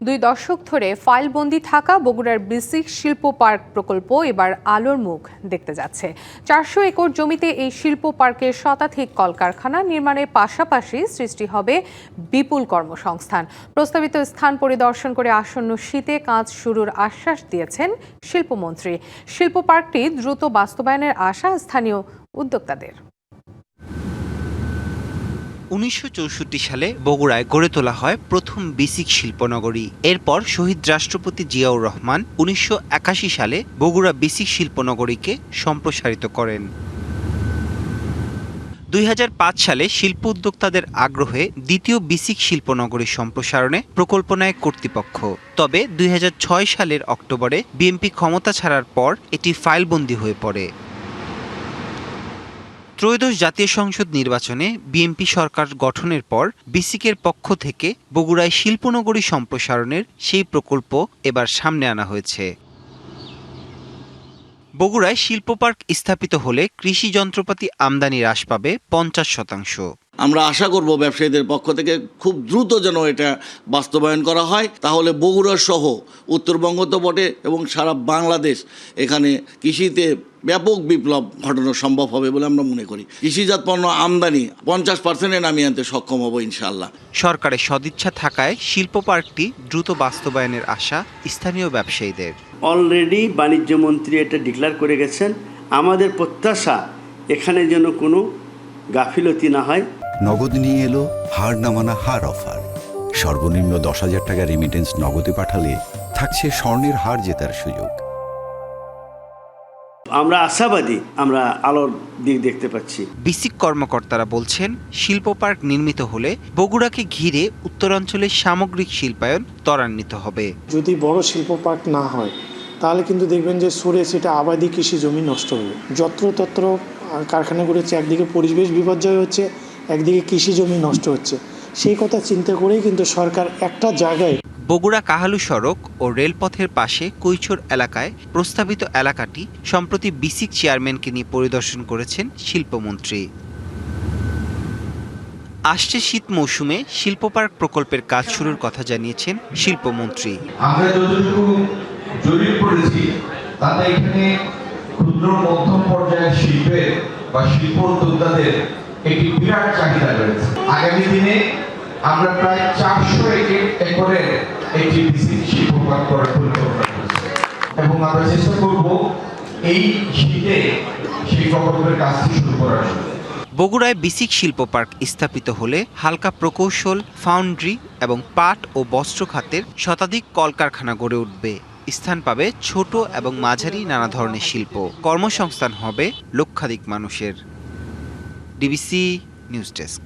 2 দশক ধরে ফাইলবন্দি থাকা বগুড়ার বিসিক শিল্প পার্ক প্রকল্প এবার আলোর মুখ দেখতে যাচ্ছে। 400 একর জমিতে এই শিল্প পার্কের শতাধিক কলকারখানা নির্মাণের পাশাপাশি সৃষ্টি হবে বিপুল কর্মসংস্থান। প্রস্তাবিত স্থান পরিদর্শন করে আসন্ন শীতে কাজ শুরুর আশ্বাস দিয়েছেন শিল্পমন্ত্রী। শিল্প পার্কটি দ্রুত বাস্তবায়নের আশা স্থানীয় উদ্যোক্তাদের। 1964 সালে বগুড়ায় গড়ে তোলা হয় প্রথম বিসিক শিল্পনগরী। এরপর শহীদ রাষ্ট্রপতি জিয়াউর রহমান 1981 সালে বগুড়া বিসিক শিল্পনগরীকে সম্প্রসারিত করেন। 2005 সালে শিল্প উদ্যোক্তাদের আগ্রহে দ্বিতীয় বিসিক শিল্পনগরী সম্প্রসারণে প্রকল্প নেয় কর্তৃপক্ষ। তবে 2006 সালের অক্টোবরে বিএনপি ক্ষমতা ছাড়ার পর এটি ফাইলবন্দি হয়ে পড়ে। ত্রয়োদশ জাতীয় সংসদ নির্বাচনে বিএনপি সরকার গঠনের পর বিসিকের পক্ষ থেকে বগুড়ায় শিল্পনগরী সম্প্রসারণের সেই প্রকল্প এবার সামনে আনা হয়েছে। বগুড়ায় শিল্প পার্ক স্থাপিত হলে কৃষি যন্ত্রপাতি আমদানি হ্রাস পাবে 50%। আমরা আশা করব ব্যবসায়ীদের পক্ষ থেকে খুব দ্রুত যেন এটা বাস্তবায়ন করা হয়, তাহলে বগুড়া সহ উত্তরবঙ্গ তো বটে এবং সারা বাংলাদেশ এখানে কৃষিতে ব্যাপক বিপ্লব ঘটানো সম্ভব হবে বলে আমরা মনে করি। কৃষিজাত পণ্য আমদানি 50%-এ নামিয়ে আনতে সক্ষম হব ইনশাআল্লাহ। সরকারের সদিচ্ছা থাকায় শিল্প পার্কটি দ্রুত বাস্তবায়নের আশা স্থানীয় ব্যবসায়ীদের। অলরেডি বাণিজ্য মন্ত্রী এটা ডিক্লেয়ার করে গেছেন। আমাদের প্রত্যাশা এখানে যেন কোনো গাফিলতি না হয়। নগদ নিয়ে এলো হার না মানা হার অফার। সর্বনিম্ন 10,000 টাকা রেমিটেন্স নগদে পাঠালে থাকছে স্বর্ণের হার জেতার সুযোগ। আমরা আশাবাদী, আমরা আলোর দিক দেখতে পাচ্ছি। বিসিক কর্মকর্তারা বলছেন, শিল্প পার্ক নির্মিত হলে বগুড়াকে ঘিরে উত্তরাঞ্চলের সামগ্রিক শিল্পায়ন ত্বরান্বিত হবে। যদি বড় শিল্প পার্ক না হয় তাহলে কিন্তু দেখবেন যে সরে সেটা আবাদি কৃষি জমি নষ্ট হবে। যত্রতত্র কারখানা করেছে, একদিকে পরিবেশ বিপর্যয় হচ্ছে, একদিকে কৃষি জমি নষ্ট হচ্ছে। সেই কথা চিন্তা করেই কিন্তু সরকার একটা জায়গায় বগুড়া কাহালু সড়ক ও রেলপথের পাশে কৈছর এলাকায় প্রস্তাবিত এলাকাটি সম্প্রতি বিসিক চেয়ারম্যানকে নিয়ে পরিদর্শন করেছেন শিল্পমন্ত্রী। আসছে শীত মৌসুমে শিল্প পার্ক প্রকল্পের কাজ শুরুর কথা জানিয়েছেন শিল্পমন্ত্রী। আমরা যতটুকু জরিপ করেছি তাতে এখানে ক্ষুদ্র মধ্যম পর্যায়ের শিল্পের বা শিল্প উদ্যোক্তাদের একটি বিরাট চাহিদা রয়েছে। আগামী দিনে আমরা প্রায় 400 একরের একটি বিসিক শিল্প পার্ক করার পরিকল্পনা করছি এবং আমরা চেষ্টা করব এই শীতে সেই প্রকল্পের কাজটি শুরু করার জন্য। বগুড়ায় বিসিক শিল্প পার্ক স্থাপিত হলে হালকা প্রকৌশল, ফাউন্ড্রি এবং পাট ও বস্ত্র খাতের শতাধিক কলকারখানা গড়ে উঠবে। স্থান পাবে ছোট এবং মাঝারি নানা ধরনের শিল্প। কর্মসংস্থান হবে লক্ষাধিক মানুষের। DBC news desk.